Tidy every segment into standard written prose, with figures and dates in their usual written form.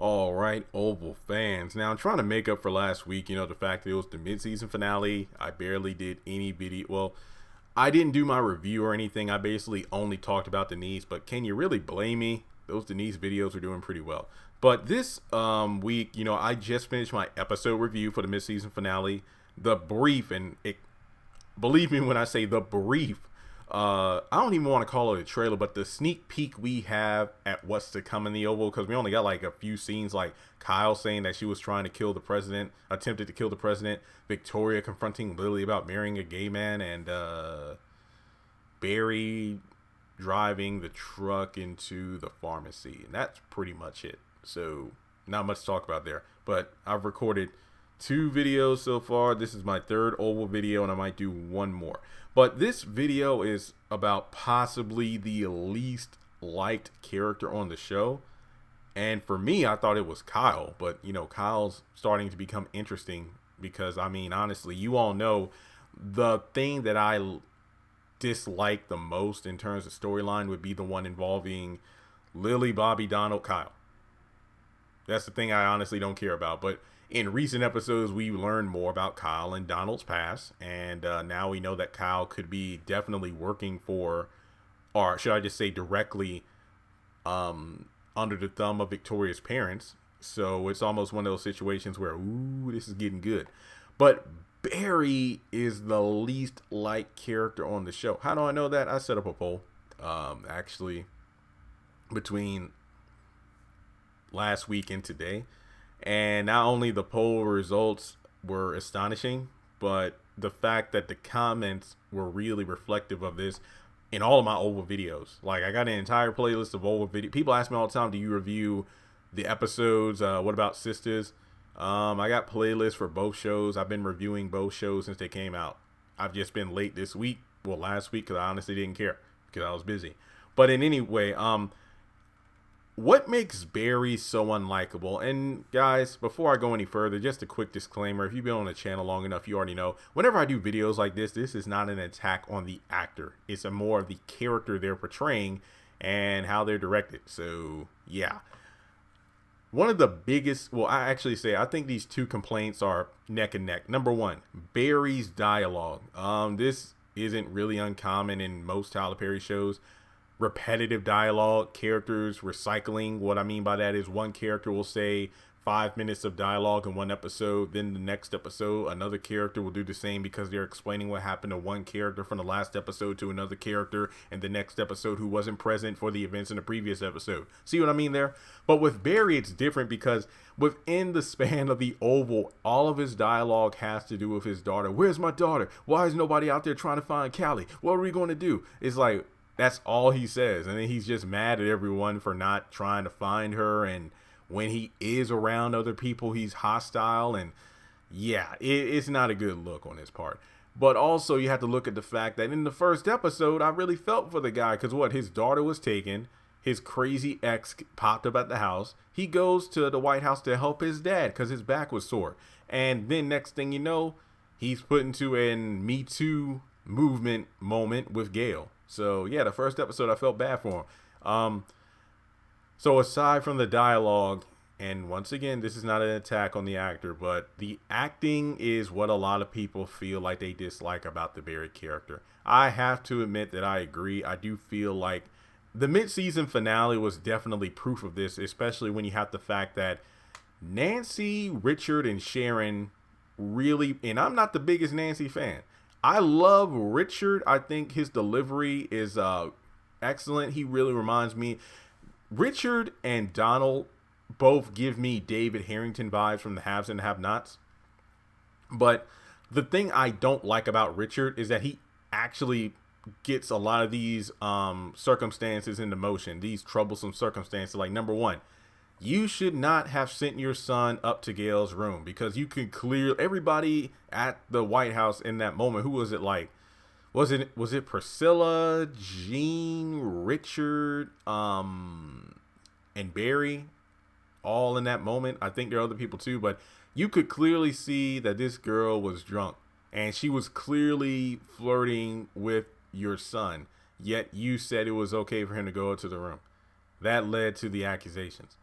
All right, Oval fans. Now I'm trying to make up for last week. The fact that it was the mid-season finale. I barely did any video. Well, I didn't do my review or anything. I basically only talked about Denise. But can you really blame me? Those Denise videos are doing pretty well. But this week, I just finished my episode review for the mid-season finale. The brief, and believe me when I say the brief. I don't even want to call it a trailer, but the sneak peek we have at what's to come in the Oval, because we only got like a few scenes, like Kyle saying that she was trying to kill the president, attempted to kill the president, Victoria confronting Lily about marrying a gay man, and Barry driving the truck into the pharmacy. And that's pretty much it. So not much to talk about there, but I've recorded 2 videos so far. This is my 3rd Oval video, and I might do 1 more. But this video is about possibly the least liked character on the show. And for me, I thought it was Kyle. But, Kyle's starting to become interesting because, honestly, you all know the thing that I dislike the most in terms of storyline would be the one involving Lily, Bobby, Donald, Kyle. That's the thing I honestly don't care about. But in recent episodes, we learned more about Kyle and Donald's past, and now we know that Kyle could be definitely working for, or should I just say directly, under the thumb of Victoria's parents. So it's almost one of those situations where, ooh, this is getting good. But Barry is the least liked character on the show. How do I know that? I set up a poll, actually, between last week and today. And not only the poll results were astonishing, but the fact that the comments were really reflective of this in all of my Oval videos. Like, I got an entire playlist of Oval videos. People ask me all the time, do you review the episodes? What about Sisters? I got playlists for both shows. I've been reviewing both shows since they came out. I've just been late this week. Well, last week, because I honestly didn't care because I was busy. But in any way, what makes Barry so unlikable? And guys, before I go any further, just a quick disclaimer. If you've been on the channel long enough, you already know, whenever I do videos like this is not an attack on the actor. It's a more of the character they're portraying and how they're directed. So yeah, one of the biggest, well, I think these 2 complaints are neck and neck. Number 1, Barry's dialogue. This isn't really uncommon in most Tyler Perry shows. Repetitive dialogue, characters recycling. What I mean by that is one character will say 5 minutes of dialogue in one episode, then the next episode another character will do the same because they're explaining what happened to one character from the last episode to another character in the next episode who wasn't present for the events in the previous episode. See what I mean there? But with Barry, it's different because within the span of the Oval, all of his dialogue has to do with his daughter. Where's my daughter? Why is nobody out there trying to find Callie? What are we going to do? It's like, that's all he says. And then he's just mad at everyone for not trying to find her. And when he is around other people, he's hostile. And yeah, it's not a good look on his part. But also you have to look at the fact that in the first episode, I really felt for the guy. Because his daughter was taken. His crazy ex popped up at the house. He goes to the White House to help his dad because his back was sore. And then next thing you know, he's put into an Me Too movement moment with Gail. So yeah, the first episode I felt bad for him. So aside from the dialogue, and once again, this is not an attack on the actor, but the acting is what a lot of people feel like they dislike about the Barry character. I have to admit that I agree. I do feel like the mid-season finale was definitely proof of this, especially when you have the fact that Nancy, Richard, and Sharon really, and I'm not the biggest Nancy fan. I love Richard. I think his delivery is excellent. He really reminds me. Richard and Donald both give me David Harrington vibes from the Haves and Have-Nots. But the thing I don't like about Richard is that he actually gets a lot of these circumstances into motion, these troublesome circumstances. Like, number 1, you should not have sent your son up to Gail's room because you could clear everybody at the White House in that moment. Who was it like? Was it Priscilla, Jean, Richard, and Barry all in that moment? I think there are other people too, but you could clearly see that this girl was drunk and she was clearly flirting with your son. Yet you said it was okay for him to go to the room. That led to the accusations.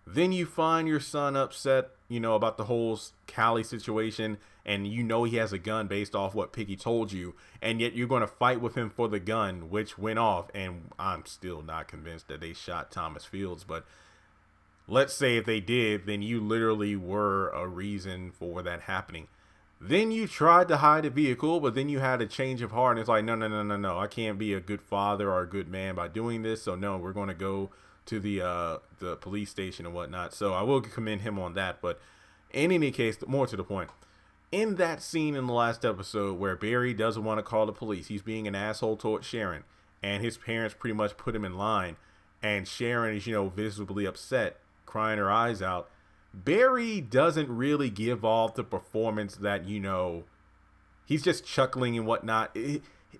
Then you find your son upset, about the whole Callie situation, and he has a gun based off what Piggy told you, and yet you're going to fight with him for the gun, which went off. And I'm still not convinced that they shot Thomas Fields, but let's say if they did, then you literally were a reason for that happening. Then you tried to hide the vehicle, but then you had a change of heart, and it's like, no, no, no, no, no. I can't be a good father or a good man by doing this. So no, we're going to go to the police station and whatnot. So I will commend him on that. But in any case, more to the point, in that scene in the last episode where Barry doesn't want to call the police, he's being an asshole towards Sharon, and his parents pretty much put him in line, and Sharon is, visibly upset, crying her eyes out. Barry doesn't really give off the performance that, he's just chuckling and whatnot.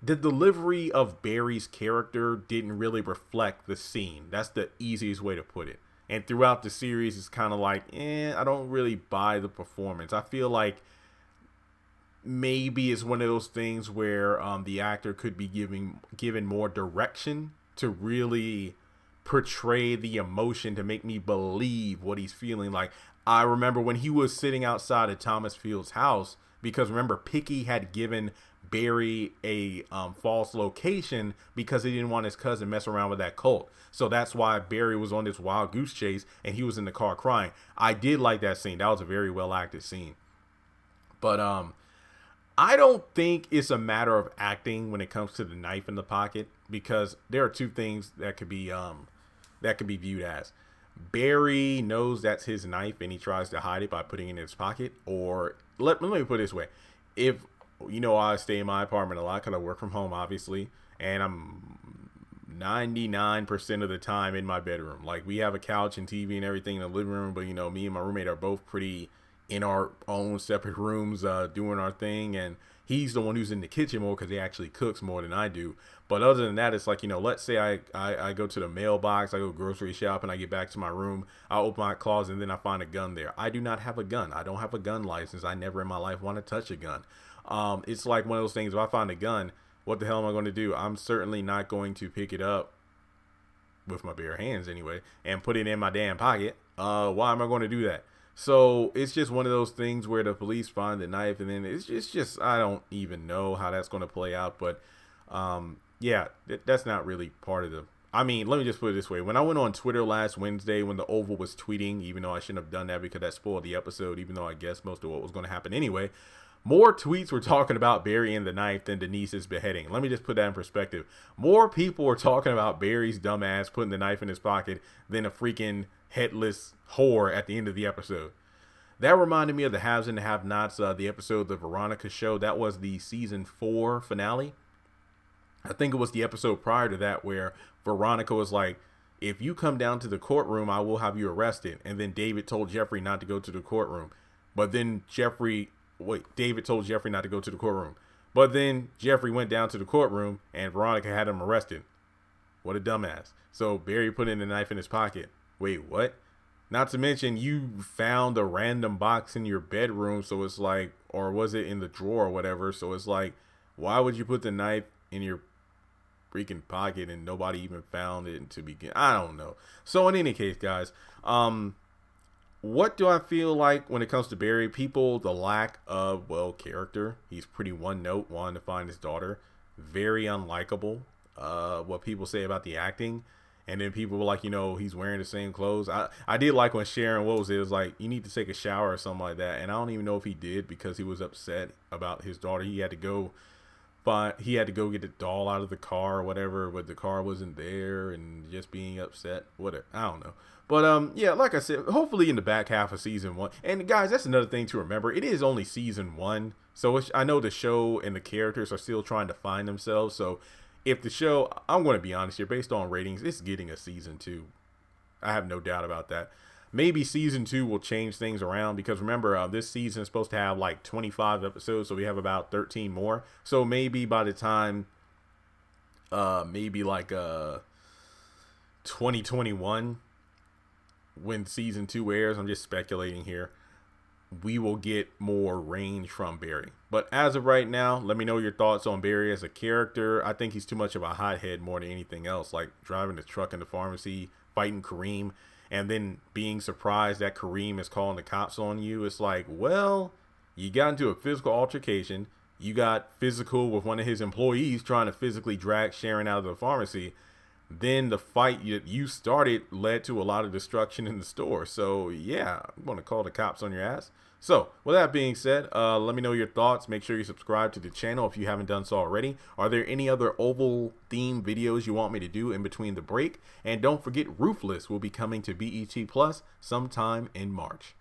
The delivery of Barry's character didn't really reflect the scene. That's the easiest way to put it. And throughout the series, it's kind of like, I don't really buy the performance. I feel like maybe it's one of those things where the actor could be given more direction to really portray the emotion to make me believe what he's feeling. Like, I remember when he was sitting outside of Thomas Field's house, because remember, Picky had given Barry a false location because he didn't want his cousin mess around with that cult. So that's why Barry was on this wild goose chase and he was in the car crying. I did like that scene. That was a very well acted scene. But I don't think it's a matter of acting when it comes to the knife in the pocket, because there are two things that could be viewed as. Barry knows that's his knife and he tries to hide it by putting it in his pocket. Or let me put it this way. If, I stay in my apartment a lot because I work from home, obviously, and I'm 99% of the time in my bedroom. Like, we have a couch and TV and everything in the living room, but, me and my roommate are both pretty in our own separate rooms doing our thing, and he's the one who's in the kitchen more because he actually cooks more than I do. But other than that, it's like, let's say I go to the mailbox, I go grocery shop, and I get back to my room, I open my closet, and then I find a gun there. I do not have a gun. I don't have a gun license. I never in my life want to touch a gun. It's like one of those things, if I find a gun, what the hell am I going to do? I'm certainly not going to pick it up with my bare hands anyway and put it in my damn pocket. Why am I going to do that? So it's just one of those things where the police find the knife, and then it's just I don't even know how that's going to play out. But yeah, that's not really part of the. I mean, let me just put it this way. When I went on Twitter last Wednesday, when the Oval was tweeting, even though I shouldn't have done that because that spoiled the episode, even though I guess most of what was going to happen anyway, more tweets were talking about Barry and the knife than Denise's beheading. Let me just put that in perspective. More people were talking about Barry's dumbass putting the knife in his pocket than a freaking headless whore at the end of the episode. That reminded me of the Haves and the Have-Nots, the episode The Veronica Show. That was the season 4 finale. I think it was the episode prior to that where Veronica was like, if you come down to the courtroom, I will have you arrested. And then David told Jeffrey not to go to the courtroom. But then David told Jeffrey not to go to the courtroom. But then Jeffrey went down to the courtroom and Veronica had him arrested. What a dumbass. So Barry put in the knife in his pocket. Wait, what? Not to mention, you found a random box in your bedroom, so it's like, or was it in the drawer or whatever? So it's like, why would you put the knife in your freaking pocket and nobody even found it to begin? I don't know. So in any case, guys, what do I feel like when it comes to Barry? People, the lack of, character. He's pretty one note, wanting to find his daughter. Very unlikable. What people say about the acting. And then people were like, he's wearing the same clothes. I did like when Sharon, it was like, you need to take a shower or something like that. And I don't even know if he did because he was upset about his daughter. He had to go get the doll out of the car or whatever, but the car wasn't there and just being upset. Whatever. I don't know. But yeah, like I said, hopefully in the back half of season 1. And guys, that's another thing to remember. It is only season 1. So I know the show and the characters are still trying to find themselves. So if the show, I'm going to be honest here, based on ratings, it's getting a season 2. I have no doubt about that. Maybe season 2 will change things around because remember, this season is supposed to have like 25 episodes, so we have about 13 more. So maybe by the time, maybe like 2021, when season 2 airs, I'm just speculating here, we will get more range from Barry. But as of right now, let me know your thoughts on Barry as a character. I think he's too much of a hothead more than anything else, like driving the truck in the pharmacy, fighting Kareem. and then being surprised that Kareem is calling the cops on you. It's like, well, you got into a physical altercation. You got physical with one of his employees trying to physically drag Sharon out of the pharmacy. Then the fight you started led to a lot of destruction in the store. So yeah, I'm going to call the cops on your ass. So with that being said, let me know your thoughts. Make sure you subscribe to the channel if you haven't done so already. Are there any other oval theme videos you want me to do in between the break? And don't forget, Ruthless will be coming to BET Plus sometime in March.